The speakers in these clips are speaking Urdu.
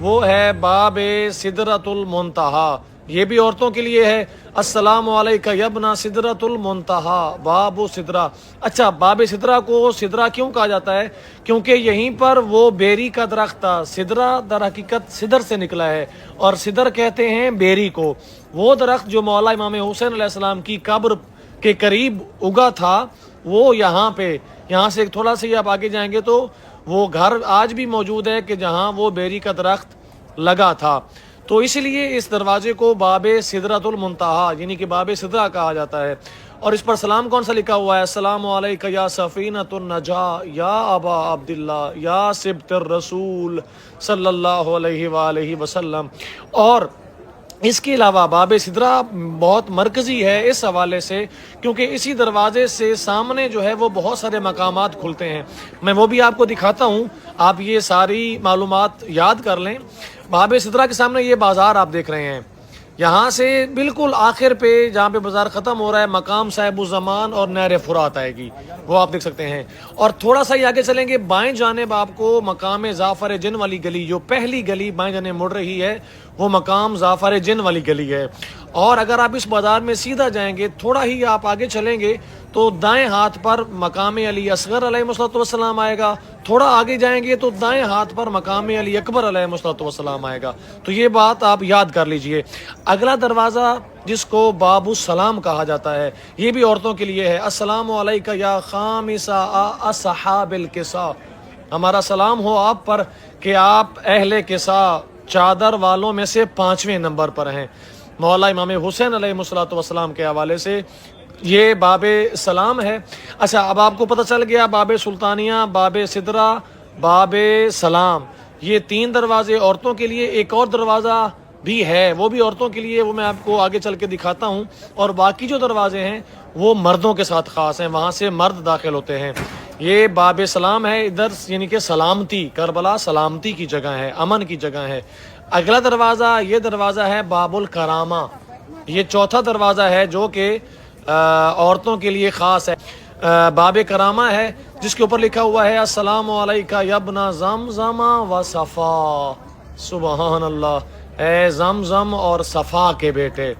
وہ ہے باب سدرۃ المنتہا، یہ بھی عورتوں کے لیے ہے۔ السلام علیکہ یبنا سدرۃ المنتہا باب سدرہ۔ اچھا، باب سدرہ کو سدرہ کیوں کہا جاتا ہے؟ کیونکہ یہیں پر وہ بیری کا درخت تھا۔ سدرہ در حقیقت صدر سے نکلا ہے، اور صدر کہتے ہیں بیری کو۔ وہ درخت جو مولا امام حسین علیہ السلام کی قبر کے قریب اگا تھا، وہ یہاں سے تھوڑا سا آپ آگے جائیں گے تو وہ گھر آج بھی موجود ہے کہ جہاں وہ بیری کا درخت لگا تھا۔ تو اس لیے اس دروازے کو باب سدرۃ المنتہا یعنی کہ باب سدرہ کہا جاتا ہے۔ اور اس پر سلام کون سا لکھا ہوا ہے؟ السلام علیکہ یا سفینۃ النجا یا ابا عبداللہ یا سبط الرسول صلی اللہ علیہ وآلہ وسلم۔ اور اس کے علاوہ باب سدرہ بہت مرکزی ہے اس حوالے سے کیونکہ اسی دروازے سے سامنے جو ہے وہ بہت سارے مقامات کھلتے ہیں۔ میں وہ بھی آپ کو دکھاتا ہوں، آپ یہ ساری معلومات یاد کر لیں۔ باب سدرہ کے سامنے یہ بازار آپ دیکھ رہے ہیں، یہاں سے بالکل آخر پہ جہاں پہ بازار ختم ہو رہا ہے مقام صاحب الزمان اور نہر فرات آئے گی، وہ آپ دیکھ سکتے ہیں۔ اور تھوڑا سا ہی آگے چلیں گے بائیں جانب آپ کو مقام ظافر جن والی گلی، جو پہلی گلی بائیں جانب مڑ رہی ہے وہ مقام ظافر جن والی گلی ہے۔ اور اگر آپ اس بازار میں سیدھا جائیں گے، تھوڑا ہی آپ آگے چلیں گے تو دائیں ہاتھ پر مقام علی اصغر علیہ الصلوۃ والسلام آئے گا، تھوڑا آگے جائیں گے تو دائیں ہاتھ پر مقام علی اکبر علیہ الصلوۃ والسلام آئے گا۔ تو یہ بات آپ یاد کر لیجئے۔ اگلا دروازہ جس کو باب السلام کہا جاتا ہے، یہ بھی عورتوں کے لیے ہے۔ السلام علیکہ یا خامسہ اصحاب الکساء، ہمارا سلام ہو آپ پر کہ آپ اہل کساء چادر والوں میں سے 5ویں نمبر پر ہیں۔ مولا امام حسین علیہ الصلوۃ والسلام کے حوالے سے یہ باب سلام ہے۔ اچھا، اب آپ کو پتہ چل گیا باب سلطانیہ، باب سدرہ، باب سلام، یہ 3 دروازے عورتوں کے لیے۔ ایک اور دروازہ بھی ہے، وہ بھی عورتوں کے لیے، وہ میں آپ کو آگے چل کے دکھاتا ہوں۔ اور باقی جو دروازے ہیں وہ مردوں کے ساتھ خاص ہیں، وہاں سے مرد داخل ہوتے ہیں۔ یہ باب سلام ہے، ادھر یعنی کہ سلامتی، کربلا سلامتی کی جگہ ہے، امن کی جگہ ہے۔ اگلا دروازہ، یہ دروازہ ہے باب الکرامہ، یہ چوتھا دروازہ ہے جو کہ عورتوں کے لیے خاص ہے۔ باب کرامہ ہے جس کے اوپر لکھا ہوا ہے السلام علیکہ یبن زمزم و صفا، سبحان اللہ، اے زمزم اور صفا کے بیٹے،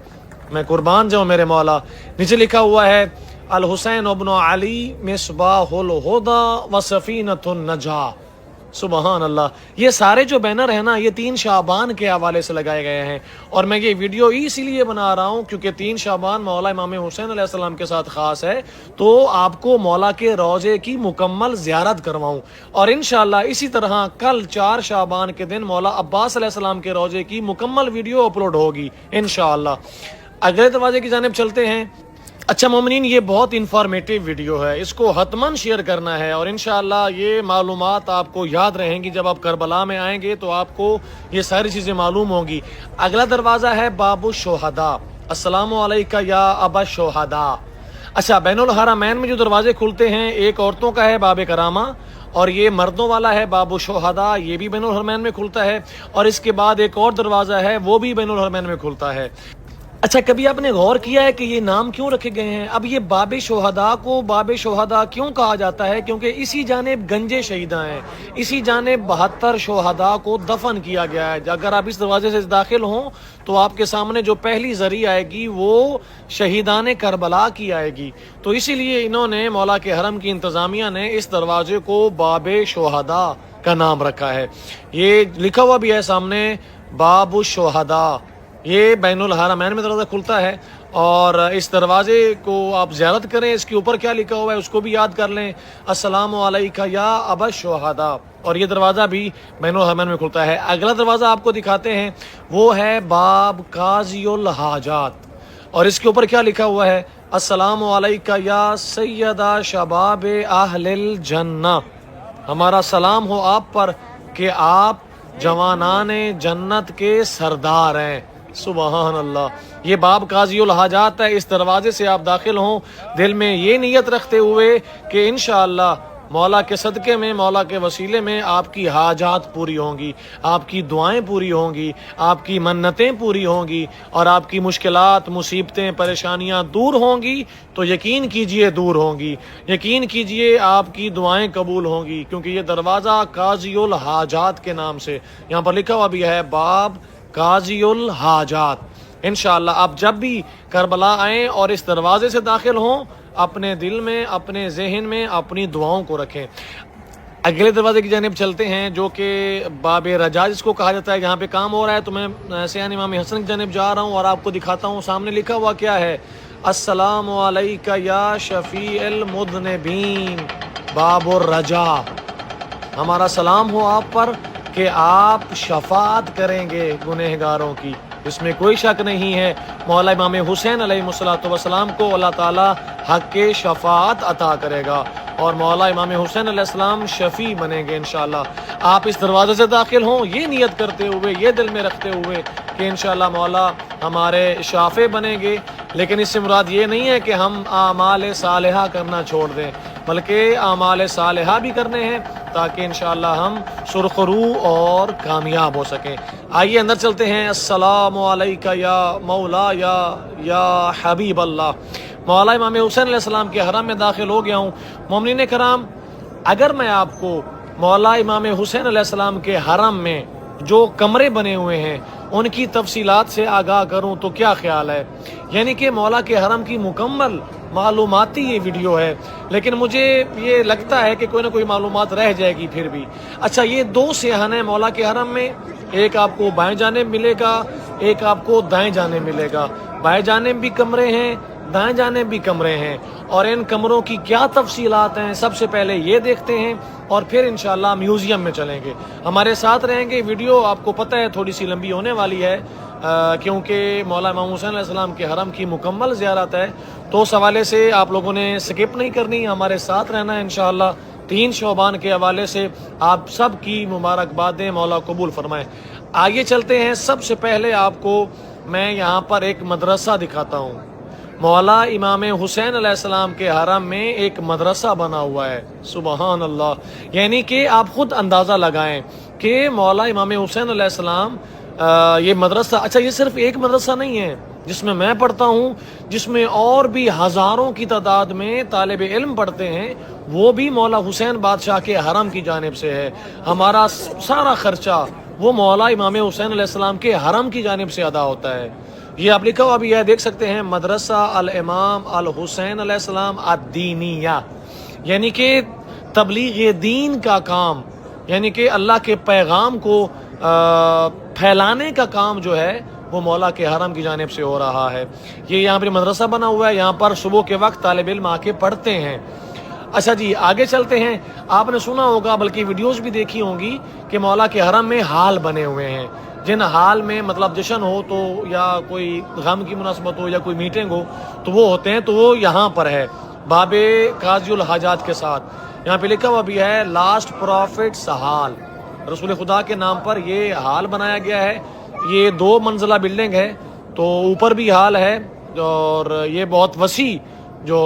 میں قربان جاؤں میرے مولا۔ نیچے لکھا ہوا ہے الحسین ابن علی مصباح الہدی و سفینۃ النجا، سبحان اللہ۔ یہ سارے جو بینر ہیں نا، یہ 3 شعبان کے حوالے سے لگائے گئے ہیں، اور میں یہ ویڈیو اسی لیے بنا رہا ہوں کیونکہ 3 شعبان مولا امام حسین علیہ السلام کے ساتھ خاص ہے، تو آپ کو مولا کے روضے کی مکمل زیارت کرواؤں۔ اور انشاءاللہ اسی طرح کل 4 شعبان کے دن مولا عباس علیہ السلام کے روضے کی مکمل ویڈیو اپلوڈ ہوگی انشاءاللہ۔ اگلے دروازے کی جانب چلتے ہیں۔ اچھا مومنین، یہ بہت انفارمیٹیو ویڈیو ہے، اس کو حتماً شیئر کرنا ہے، اور انشاءاللہ یہ معلومات آپ کو یاد رہیں گی۔ جب آپ کربلا میں آئیں گے تو آپ کو یہ ساری چیزیں معلوم ہوں گی۔ اگلا دروازہ ہے باب الشہداء، السلام علیکہ یا ابا الشہداء۔ اچھا، بین الحرمین میں جو دروازے کھلتے ہیں، ایک عورتوں کا ہے باب کرامہ، اور یہ مردوں والا ہے باب الشہداء، یہ بھی بین الحرمین میں کھلتا ہے۔ اور اس کے بعد ایک اور دروازہ ہے، وہ بھی بین الحرمین میں کھلتا ہے۔ اچھا، کبھی آپ نے غور کیا ہے کہ یہ نام کیوں رکھے گئے ہیں؟ اب یہ باب شہداء کو باب شہداء کیوں کہا جاتا ہے؟ کیونکہ اسی جانب گنجے شہیداں ہیں، اسی جانب 72 شہداء کو دفن کیا گیا ہے۔ اگر آپ اس دروازے سے داخل ہوں تو آپ کے سامنے جو پہلی زری آئے گی وہ شہیدان کربلا کی آئے گی۔ تو اسی لیے انہوں نے، مولا کے حرم کی انتظامیہ نے اس دروازے کو باب شہداء کا نام رکھا ہے۔ یہ لکھا ہوا بھی ہے سامنے باب الشہداء، یہ بین الحرمین میں دروازہ کھلتا ہے، اور اس دروازے کو آپ زیارت کریں۔ اس کے اوپر کیا لکھا ہوا ہے اس کو بھی یاد کر لیں، السلام علیکہ یا ابا الشہداء، اور یہ دروازہ بھی بین الحرمین میں کھلتا ہے۔ اگلا دروازہ آپ کو دکھاتے ہیں، وہ ہے باب قاضی الحاجات، اور اس کے اوپر کیا لکھا ہوا ہے، السلام علیکہ یا سیدہ شباب اہل الجنہ، ہمارا سلام ہو آپ پر کہ آپ جوانان جنت کے سردار ہیں، سبحان اللہ۔ یہ باب قاضی الحاجات ہے۔ اس دروازے سے آپ داخل ہوں دل میں یہ نیت رکھتے ہوئے کہ انشاءاللہ مولا کے صدقے میں، مولا کے وسیلے میں آپ کی حاجات پوری ہوں گی، آپ کی دعائیں پوری ہوں گی، آپ کی منتیں پوری ہوں گی، اور آپ کی مشکلات، مصیبتیں، پریشانیاں دور ہوں گی تو یقین کیجئے دور ہوں گی، یقین کیجئے آپ کی دعائیں قبول ہوں گی، کیونکہ یہ دروازہ قاضی الحاجات کے نام سے یہاں پر لکھا ہوا بھی ہے، باب قاضی الحاجات۔ انشاءاللہ آپ جب بھی کربلا آئیں اور اس دروازے سے داخل ہوں، اپنے دل میں، اپنے ذہن میں اپنی دعاؤں کو رکھیں۔ اگلے دروازے کی جانب چلتے ہیں جو کہ باب رجا جس کو کہا جاتا ہے۔ یہاں پہ کام ہو رہا ہے تو میں سیان امام حسن کی جانب جا رہا ہوں اور آپ کو دکھاتا ہوں سامنے لکھا ہوا کیا ہے، السلام علیکہ یا شفیع المذنبین باب الرجا۔ ہمارا سلام ہو آپ پر کہ آپ شفاعت کریں گے گنہگاروں کی، اس میں کوئی شک نہیں ہے۔ مولا امام حسین علیہ السلام کو اللہ تعالی حق کے شفاعت عطا کرے گا اور مولا امام حسین علیہ السلام شفیع بنیں گے انشاءاللہ۔ آپ اس دروازے سے داخل ہوں یہ نیت کرتے ہوئے، یہ دل میں رکھتے ہوئے کہ انشاءاللہ مولا ہمارے شافع بنیں گے، لیکن اس سے مراد یہ نہیں ہے کہ ہم اعمال صالحہ کرنا چھوڑ دیں، بلکہ اعمال صالحہ بھی کرنے ہیں تاکہ انشاءاللہ ہم سرخرو اور کامیاب ہو سکیں۔ آئیے اندر چلتے ہیں۔ السلام علیکہ یا مولا یا حبیب اللہ۔ مولا امام حسین علیہ السلام کے حرم میں داخل ہو گیا ہوں۔ مومنین کرام، اگر میں آپ کو مولا امام حسین علیہ السلام کے حرم میں جو کمرے بنے ہوئے ہیں ان کی تفصیلات سے آگاہ کروں تو کیا خیال ہے؟ یعنی کہ مولا کے حرم کی مکمل معلوماتی یہ ویڈیو ہے، لیکن مجھے یہ لگتا ہے کہ کوئی نہ کوئی معلومات رہ جائے گی پھر بھی۔ اچھا، یہ دو صحن ہیں مولا کے حرم میں، ایک آپ کو بائیں جانب ملے گا، ایک آپ کو دائیں جانب ملے گا۔ بائیں جانب بھی کمرے ہیں، دائیں جانب بھی کمرے ہیں، اور ان کمروں کی کیا تفصیلات ہیں سب سے پہلے یہ دیکھتے ہیں اور پھر انشاءاللہ میوزیم میں چلیں گے۔ ہمارے ساتھ رہیں گے۔ ویڈیو آپ کو پتہ ہے تھوڑی سی لمبی ہونے والی ہے کیونکہ مولا امام حسین علیہ السلام کے حرم کی مکمل زیارت ہے، تو اس حوالے سے آپ لوگوں نے سکپ نہیں کرنی، ہمارے ساتھ رہنا ہے انشاءاللہ۔ 3 شعبان کے حوالے سے آپ سب کی مبارکبادیں، مولا قبول فرمائے۔ آگے چلتے ہیں۔ سب سے پہلے آپ کو میں یہاں پر ایک مدرسہ دکھاتا ہوں۔ مولا امام حسین علیہ السلام کے حرم میں ایک مدرسہ بنا ہوا ہے، سبحان اللہ۔ یعنی کہ آپ خود اندازہ لگائیں کہ مولا امام حسین علیہ السلام یہ مدرسہ، اچھا یہ صرف ایک مدرسہ نہیں ہے جس میں پڑھتا ہوں، جس میں اور بھی ہزاروں کی تعداد میں طالب علم پڑھتے ہیں، وہ بھی مولا حسین بادشاہ کے حرم کی جانب سے ہے۔ ہمارا سارا خرچہ وہ مولا امام حسین علیہ السلام کے حرم کی جانب سے ادا ہوتا ہے۔ یہ آپ لکھا ہوا بھی ہے، دیکھ سکتے ہیں، مدرسہ الامام الحسین علیہ السلام الدینیہ، یعنی کہ تبلیغ دین کا کام، یعنی کہ اللہ کے پیغام کو پھیلانے کا کام جو ہے وہ مولا کے حرم کی جانب سے ہو رہا ہے۔ یہ یہاں پر مدرسہ بنا ہوا ہے، یہاں پر صبح کے وقت طالب علم آ کے پڑھتے ہیں۔ اچھا جی، آگے چلتے ہیں۔ آپ نے سنا ہوگا، بلکہ ویڈیوز بھی دیکھی ہوں گی کہ مولا کے حرم میں ہال بنے ہوئے ہیں، جن حال میں مطلب جشن ہو تو یا کوئی غم کی مناسبت ہو یا کوئی میٹنگ ہو تو وہ ہوتے ہیں، تو وہ یہاں پر ہے باب قاضی الحاجات کے ساتھ۔ یہاں پہ لکھا ہوا بھی ہے لاسٹ پروفٹس ہال، رسول خدا کے نام پر یہ ہال بنایا گیا ہے۔ یہ 2 منزلہ بلڈنگ ہے، تو اوپر بھی ہال ہے، اور یہ بہت وسیع جو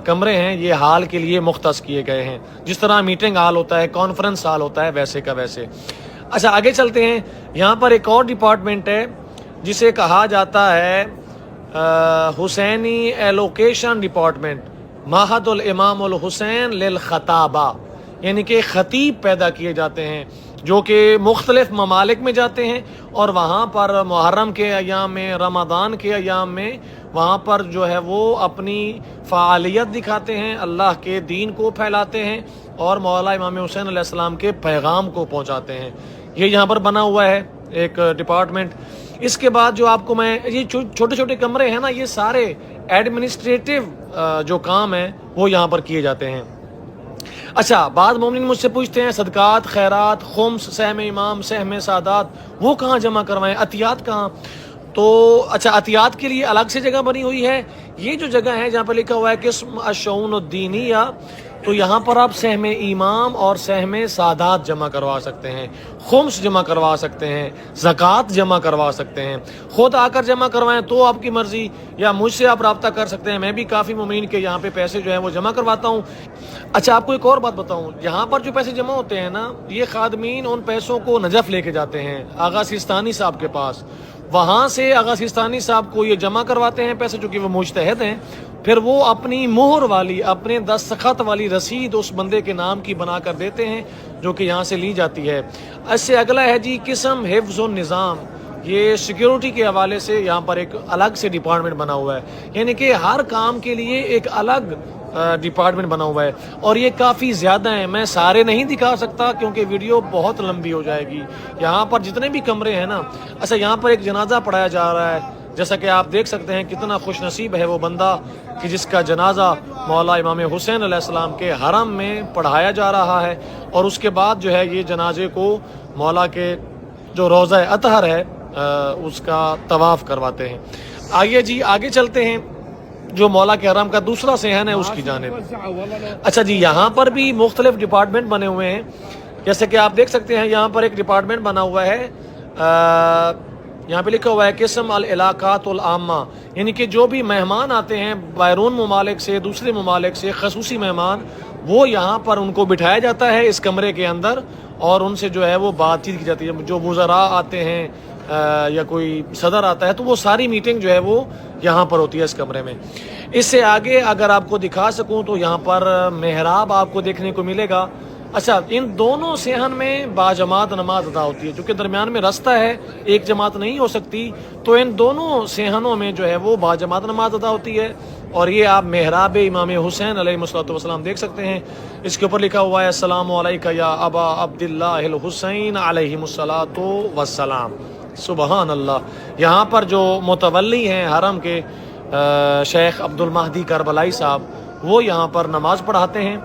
کمرے ہیں یہ ہال کے لیے مختص کیے گئے ہیں، جس طرح میٹنگ ہال ہوتا ہے، کانفرنس ہال ہوتا ہے، ویسے کا ویسے۔ اچھا آگے چلتے ہیں۔ یہاں پر ایک اور ڈپارٹمنٹ ہے جسے کہا جاتا ہے حسینی ایلوکیشن ڈپارٹمنٹ، معہد الامام الحسین للخطابہ، یعنی کہ خطیب پیدا کیے جاتے ہیں جو کہ مختلف ممالک میں جاتے ہیں اور وہاں پر محرم کے ایام میں، رمضان کے ایام میں وہاں پر جو ہے وہ اپنی فعالیت دکھاتے ہیں، اللہ کے دین کو پھیلاتے ہیں اور مولا امام حسین علیہ السلام کے پیغام کو پہنچاتے ہیں۔ یہ یہاں پر بنا ہوا ہے ایک ڈپارٹمنٹ۔ اس کے بعد جو آپ کو میں یہ چھوٹے چھوٹے کمرے ہیں نا، یہ سارے ایڈمنسٹریٹو جو کام ہیں وہ یہاں پر کیے جاتے ہیں۔ اچھا، بعض مومنین مجھ سے پوچھتے ہیں صدقات، خیرات، خمس، سہم امام، سہم سادات وہ کہاں جمع کروائیں، عطیات کہاں؟ تو اچھا، عطیات کے لیے الگ سے جگہ بنی ہوئی ہے۔ یہ جو جگہ ہے جہاں پہ لکھا ہوا ہے قسم الشؤون الدینیہ، تو یہاں پر آپ سہم امام اور سہم سادات جمع کروا سکتے ہیں، خمس جمع کروا سکتے ہیں، زکوٰۃ جمع کروا سکتے ہیں، خود آ کر جمع کروائیں تو آپ کی مرضی، یا مجھ سے آپ رابطہ کر سکتے ہیں، میں بھی کافی مومنین کے یہاں پہ پیسے جو ہیں وہ جمع کرواتا ہوں۔ اچھا آپ کو ایک اور بات بتاؤں، یہاں پر جو پیسے جمع ہوتے ہیں نا، یہ خادمین ان پیسوں کو نجف لے کے جاتے ہیں آغا سیستانی صاحب کے پاس، وہاں سے آغا سیستانی صاحب کو یہ جمع کرواتے ہیں پیسے، چونکہ وہ مجتہد ہیں، پھر وہ اپنی مہر والی، اپنے دستخط والی رسید اس بندے کے نام کی بنا کر دیتے ہیں، جو کہ یہاں سے لی جاتی ہے۔ اس سے اگلا ہے جی قسم حفظ النظام، یہ سیکیورٹی کے حوالے سے یہاں پر ایک الگ سے ڈپارٹمنٹ بنا ہوا ہے، یعنی کہ ہر کام کے لیے ایک الگ ڈپارٹمنٹ بنا ہوا ہے، اور یہ کافی زیادہ ہیں، میں سارے نہیں دکھا سکتا کیونکہ ویڈیو بہت لمبی ہو جائے گی۔ یہاں پر جتنے بھی کمرے ہیں نا، اچھا یہاں پر ایک جنازہ پڑھایا جا رہا ہے، جیسا کہ آپ دیکھ سکتے ہیں کتنا خوش نصیب ہے وہ بندہ کہ جس کا جنازہ مولا امام حسین علیہ السلام کے حرم میں پڑھایا جا رہا ہے، اور اس کے بعد جو ہے یہ جنازے کو مولا کے جو روضہ اطہر ہے اس کا طواف کرواتے ہیں۔ آئیے جی آگے چلتے ہیں، جو مولا کے حرم کا دوسرا صحن ہے اس کی جانب۔ اچھا جی یہاں پر بھی مختلف ڈپارٹمنٹ بنے ہوئے ہیں، جیسے کہ آپ دیکھ سکتے ہیں یہاں پر ایک ڈپارٹمنٹ بنا ہوا ہے، یہاں پہ لکھا ہوا ہے قسم العلاقات العامہ، یعنی کہ جو بھی مہمان آتے ہیں بیرون ممالک سے، دوسرے ممالک سے، خصوصی مہمان، وہ یہاں پر ان کو بٹھایا جاتا ہے اس کمرے کے اندر، اور ان سے جو ہے وہ بات چیت کی جاتی ہے۔ جو وزراء آتے ہیں یا کوئی صدر آتا ہے تو وہ ساری میٹنگ جو ہے وہ یہاں پر ہوتی ہے اس کمرے میں۔ اس سے آگے اگر آپ کو دکھا سکوں تو یہاں پر محراب آپ کو دیکھنے کو ملے گا۔ اچھا ان دونوں صحن میں باجماعت نماز ادا ہوتی ہے، چونکہ درمیان میں رستہ ہے، ایک جماعت نہیں ہو سکتی، تو ان دونوں صحنوں میں جو ہے وہ باجماعت نماز ادا ہوتی ہے۔ اور یہ آپ محراب امام حسین علیہ السلام دیکھ سکتے ہیں، اس کے اوپر لکھا ہوا ہے السلام علیکہ یا ابا عبداللہ الحسین علیہ السلام۔ سبحان اللہ۔ یہاں پر جو متولی ہیں حرم کے شیخ عبد المہدی کربلائی صاحب، وہ یہاں پر نماز پڑھاتے ہیں۔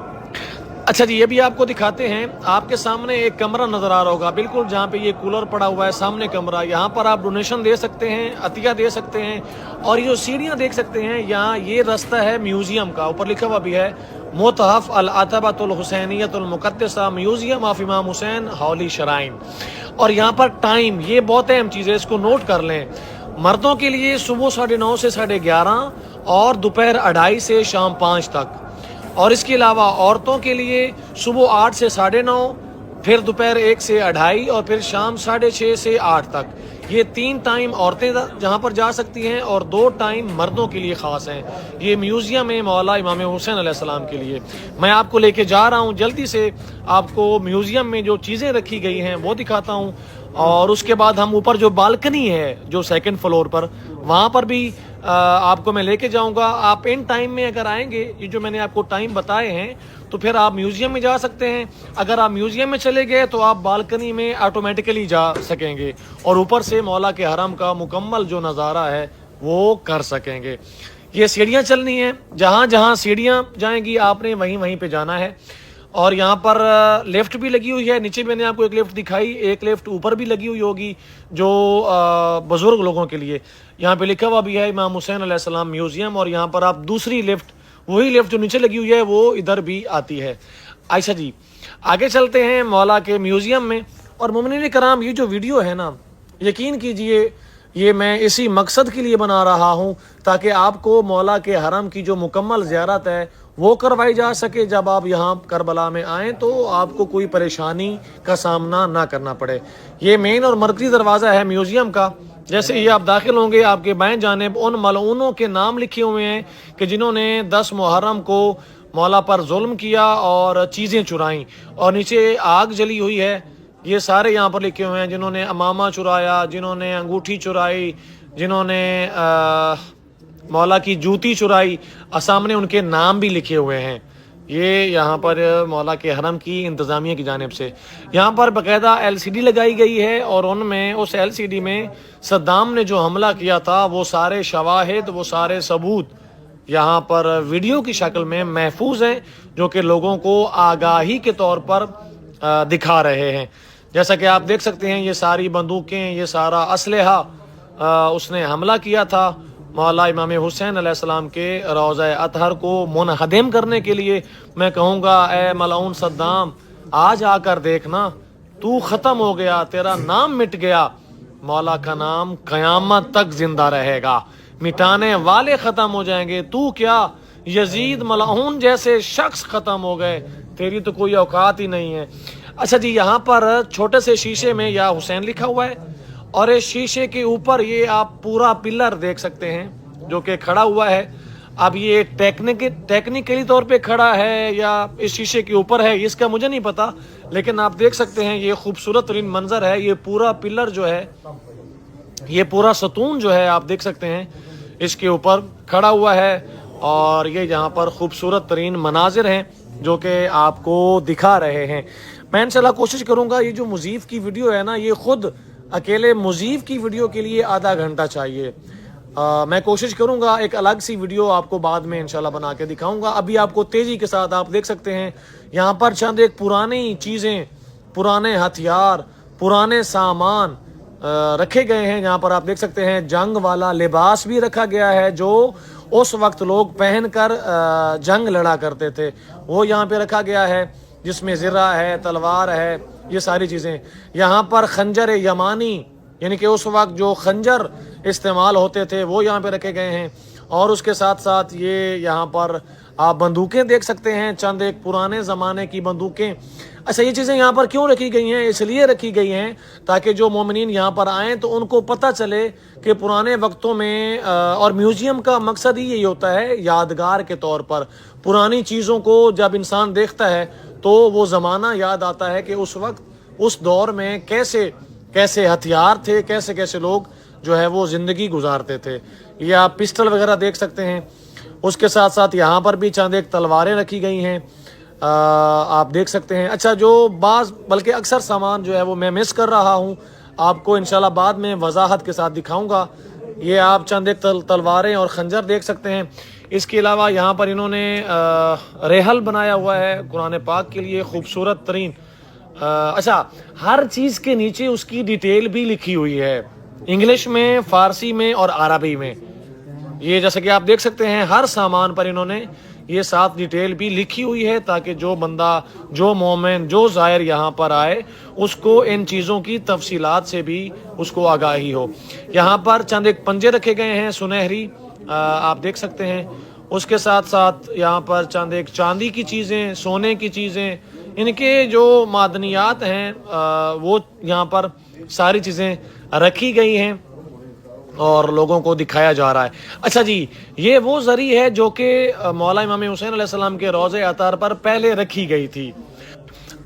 اچھا جی یہ بھی آپ کو دکھاتے ہیں، آپ کے سامنے ایک کمرہ نظر آ رہا ہوگا بالکل جہاں پہ یہ کولر پڑا ہوا ہے، سامنے کمرہ، یہاں پر آپ ڈونیشن دے سکتے ہیں، عطیہ دے سکتے ہیں، اور یہ جو سیڑھیاں دیکھ سکتے ہیں یہاں یہ رستہ ہے میوزیم کا، اوپر لکھا ہوا بھی ہے متحف العتبۃ الحسینیۃ المقدسہ میوزیم آف امام حسین ہولی شرائن۔ اور یہاں پر ٹائم، یہ بہت اہم چیز ہے، اس کو نوٹ کر لیں، مردوں کے لیے صبح 9:30 سے 11:30 اور دوپہر 2:30 سے شام 5 تک، اور اس کے علاوہ عورتوں کے لیے صبح 8 سے 9:30، پھر دوپہر 1 سے 2:30 اور پھر شام 6:30 سے 8 تک۔ یہ 3 ٹائم عورتیں جہاں پر جا سکتی ہیں اور 2 ٹائم مردوں کے لیے خاص ہیں۔ یہ میوزیم ہے مولا امام حسین علیہ السلام کے لیے۔ میں آپ کو لے کے جا رہا ہوں، جلدی سے آپ کو میوزیم میں جو چیزیں رکھی گئی ہیں وہ دکھاتا ہوں، اور اس کے بعد ہم اوپر جو بالکنی ہے جو 2nd فلور پر، وہاں پر بھی آپ کو میں لے کے جاؤں گا۔ آپ ان ٹائم میں اگر آئیں گے، یہ جو میں نے آپ کو ٹائم بتائے ہیں، تو پھر آپ میوزیم میں جا سکتے ہیں۔ اگر آپ میوزیم میں چلے گئے تو آپ بالکنی میں آٹومیٹیکلی جا سکیں گے، اور اوپر سے مولا کے حرم کا مکمل جو نظارہ ہے وہ کر سکیں گے۔ یہ سیڑھیاں چلنی ہیں، جہاں جہاں سیڑھیاں جائیں گی آپ نے وہیں پہ جانا ہے، اور یہاں پر لفٹ بھی لگی ہوئی ہے، نیچے میں نے آپ کو ایک لفٹ دکھائی، ایک لفٹ اوپر بھی لگی ہوئی ہوگی جو بزرگ لوگوں کے لیے۔ یہاں پہ لکھا ہوا بھی ہے امام حسین علیہ السلام میوزیم، اور یہاں پر آپ دوسری لفٹ، وہی لفٹ جو نیچے لگی ہوئی ہے وہ ادھر بھی آتی ہے۔ اچھا جی آگے چلتے ہیں مولا کے میوزیم میں۔ اور مومنین کرام یہ جو ویڈیو ہے نا، یقین کیجئے یہ میں اسی مقصد کے لیے بنا رہا ہوں تاکہ آپ کو مولا کے حرم کی جو مکمل زیارت ہے وہ کروائی جا سکے۔ جب آپ یہاں کربلا میں آئیں تو آپ کو کوئی پریشانی کا سامنا نہ کرنا پڑے۔ یہ مین اور مرکزی دروازہ ہے میوزیم کا۔ جیسے ہی آپ داخل ہوں گے، آپ کے بائیں جانب ان ملعونوں کے نام لکھے ہوئے ہیں کہ جنہوں نے 10 محرم کو مولا پر ظلم کیا اور چیزیں چرائیں، اور نیچے آگ جلی ہوئی ہے، یہ سارے یہاں پر لکھے ہوئے ہیں، جنہوں نے امامہ چرایا، جنہوں نے انگوٹھی چرائی، جنہوں نے مولا کی جوتی چرائی، سامنے ان کے نام بھی لکھے ہوئے ہیں۔ یہ یہاں پر مولا کے حرم کی انتظامیہ کی جانب سے یہاں پر باقاعدہ LCD لگائی گئی ہے، اور ان میں اس LCD میں صدام نے جو حملہ کیا تھا وہ سارے شواہد، وہ سارے ثبوت یہاں پر ویڈیو کی شکل میں محفوظ ہیں، جو کہ لوگوں کو آگاہی کے طور پر دکھا رہے ہیں۔ جیسا کہ آپ دیکھ سکتے ہیں یہ ساری بندوقیں، یہ سارا اسلحہ اس نے حملہ کیا تھا، مولا امام حسین علیہ السلام کے روضہ اطہر کو منہدم کرنے کے لیے میں کہوں گا اے ملعون صدام آج آ کر دیکھنا تو ختم ہو گیا، تیرا نام مٹ گیا، مولا کا نام قیامت تک زندہ رہے گا، مٹانے والے ختم ہو جائیں گے، تو کیا یزید ملعون جیسے شخص ختم ہو گئے، تیری تو کوئی اوقات ہی نہیں ہے۔ اچھا جی، یہاں پر چھوٹے سے شیشے میں یا حسین لکھا ہوا ہے، اور اس شیشے کے اوپر یہ آپ پورا پلر دیکھ سکتے ہیں جو کہ کھڑا ہوا ہے۔ اب یہ ٹیکنیکلی طور پہ کھڑا ہے یا اس شیشے کے اوپر ہے اس کا مجھے نہیں پتا، لیکن آپ دیکھ سکتے ہیں یہ خوبصورت ترین منظر ہے۔ یہ پورا پلر جو ہے، یہ پورا ستون جو ہے آپ دیکھ سکتے ہیں اس کے اوپر کھڑا ہوا ہے، اور یہ یہاں پر خوبصورت ترین مناظر ہیں جو کہ آپ کو دکھا رہے ہیں۔ میں انشاءاللہ کوشش کروں گا، یہ جو مضیف کی ویڈیو ہے نا، یہ خود اکیلے مضیف کی ویڈیو کے لیے آدھا گھنٹہ چاہیے۔ میں کوشش کروں گا ایک الگ سی ویڈیو آپ کو بعد میں انشاءاللہ بنا کے دکھاؤں گا۔ ابھی آپ کو تیزی کے ساتھ آپ دیکھ سکتے ہیں یہاں پر چند ایک پرانی چیزیں، پرانے ہتھیار، پرانے سامان رکھے گئے ہیں۔ یہاں پر آپ دیکھ سکتے ہیں جنگ والا لباس بھی رکھا گیا ہے جو اس وقت لوگ پہن کر جنگ لڑا کرتے تھے، وہ یہاں پہ رکھا گیا ہے، جس میں زرہ ہے، تلوار ہے، یہ ساری چیزیں۔ یہاں پر خنجر یمانی، یعنی کہ اس وقت جو خنجر استعمال ہوتے تھے وہ یہاں پہ رکھے گئے ہیں، اور اس کے ساتھ ساتھ یہ یہاں پر آپ بندوقیں دیکھ سکتے ہیں، چند ایک پرانے زمانے کی بندوقیں۔ اچھا، یہ چیزیں یہاں پر کیوں رکھی گئی ہیں؟ اس لیے رکھی گئی ہیں تاکہ جو مومنین یہاں پر آئیں تو ان کو پتہ چلے کہ پرانے وقتوں میں، اور میوزیم کا مقصد ہی یہی ہوتا ہے یادگار کے طور پر، پرانی چیزوں کو جب انسان دیکھتا ہے تو وہ زمانہ یاد آتا ہے کہ اس وقت اس دور میں کیسے کیسے ہتھیار تھے، کیسے کیسے لوگ جو ہے وہ زندگی گزارتے تھے۔ یہ آپ پسٹل وغیرہ دیکھ سکتے ہیں۔ اس کے ساتھ ساتھ یہاں پر بھی چند ایک تلواریں رکھی گئی ہیں، آپ دیکھ سکتے ہیں۔ اچھا، جو بعض بلکہ اکثر سامان جو ہے وہ میں مس کر رہا ہوں، آپ کو انشاءاللہ بعد میں وضاحت کے ساتھ دکھاؤں گا۔ یہ آپ چند ایک تلواریں اور خنجر دیکھ سکتے ہیں۔ اس کے علاوہ یہاں پر انہوں نے ریحل بنایا ہوا ہے قرآن پاک کے لیے، خوبصورت ترین۔ اچھا، ہر چیز کے نیچے اس کی ڈیٹیل بھی لکھی ہوئی ہے، انگلش میں، فارسی میں اور عربی میں۔ یہ جیسا کہ آپ دیکھ سکتے ہیں ہر سامان پر انہوں نے یہ ساتھ ڈیٹیل بھی لکھی ہوئی ہے تاکہ جو بندہ، جو مومن، جو زائر یہاں پر آئے اس کو ان چیزوں کی تفصیلات سے بھی اس کو آگاہی ہو۔ یہاں پر چند ایک پنجے رکھے گئے ہیں سنہری، آپ دیکھ سکتے ہیں۔ اس کے ساتھ ساتھ یہاں پر چند ایک چاندی کی چیزیں، سونے کی چیزیں، ان کے جو معدنیات ہیں وہ یہاں پر ساری چیزیں رکھی گئی ہیں اور لوگوں کو دکھایا جا رہا ہے۔ اچھا جی، یہ وہ زری ہے جو کہ مولا امام حسین علیہ السلام کے روضہ اطہر پر پہلے رکھی گئی تھی۔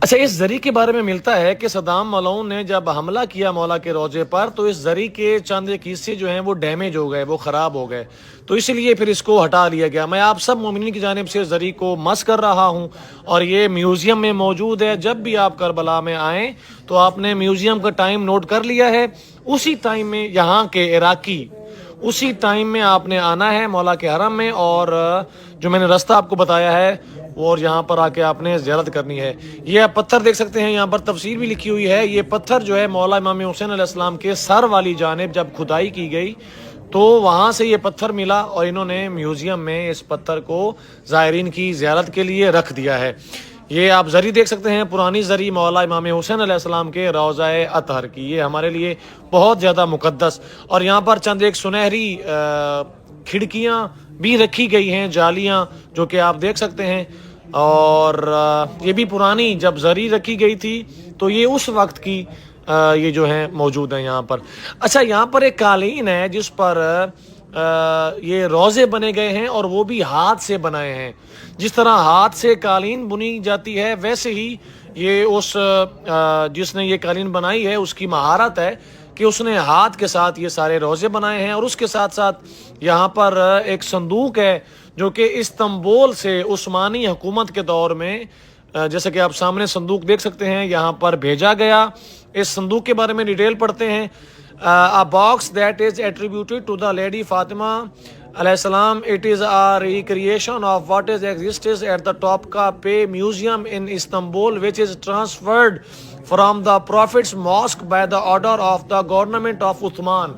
اچھا، اس زری کے بارے میں ملتا ہے کہ صدام ملعون نے جب حملہ کیا مولا کے روضے پر تو اس زری کے چند ایک حصے جو ہیں وہ ڈیمیج ہو گئے، وہ خراب ہو گئے، تو اس لیے پھر اس کو ہٹا لیا گیا۔ میں آپ سب مومنین کی جانب سے زری کو مس کر رہا ہوں، اور یہ میوزیم میں موجود ہے۔ جب بھی آپ کربلا میں آئیں تو آپ نے میوزیم کا ٹائم نوٹ کر لیا ہے، اسی ٹائم میں یہاں کے عراقی، اسی ٹائم میں آپ نے آنا ہے مولا کے حرم میں، اور جو میں نے راستہ آپ کو بتایا ہے اور یہاں پر آ کے آپ نے زیارت کرنی ہے۔ یہ آپ پتھر دیکھ سکتے ہیں، یہاں پر تفسیر بھی لکھی ہوئی ہے۔ یہ پتھر جو ہے مولا امام حسین علیہ السلام کے سر والی جانب جب کھدائی کی گئی تو وہاں سے یہ پتھر ملا، اور انہوں نے میوزیم میں اس پتھر کو زائرین کی زیارت کے لیے رکھ دیا ہے۔ یہ آپ زری دیکھ سکتے ہیں، پرانی زری مولا امام حسین علیہ السلام کے روضہ اطہر کی، یہ ہمارے لیے بہت زیادہ مقدس۔ اور یہاں پر چند ایک سنہری کھڑکیاں بھی رکھی گئی ہیں، جالیاں، جو کہ آپ دیکھ سکتے ہیں، اور یہ بھی پرانی جب زری رکھی گئی تھی تو یہ اس وقت کی یہ جو ہیں موجود ہیں یہاں پر۔ اچھا، یہاں پر ایک قالین ہے جس پر یہ روضے بنے گئے ہیں، اور وہ بھی ہاتھ سے بنائے ہیں۔ جس طرح ہاتھ سے قالین بنی جاتی ہے ویسے ہی یہ اس جس نے یہ قالین بنائی ہے اس کی مہارت ہے کہ اس نے ہاتھ کے ساتھ یہ سارے روضے بنائے ہیں۔ اور اس کے ساتھ ساتھ یہاں پر ایک صندوق ہے جو کہ استنبول سے عثمانی حکومت کے دور میں، جیسے کہ آپ سامنے صندوق دیکھ سکتے ہیں، یہاں پر بھیجا گیا۔ اس صندوق کے بارے میں ڈیٹیل پڑھتے ہیں۔ A box that is attributed to the Lady Fatima alayhi salam. It is a recreation of what is exists at the Topkapi Museum in Istanbul, which is transferred from the Prophet's Mosque by the order of the government of Uthman.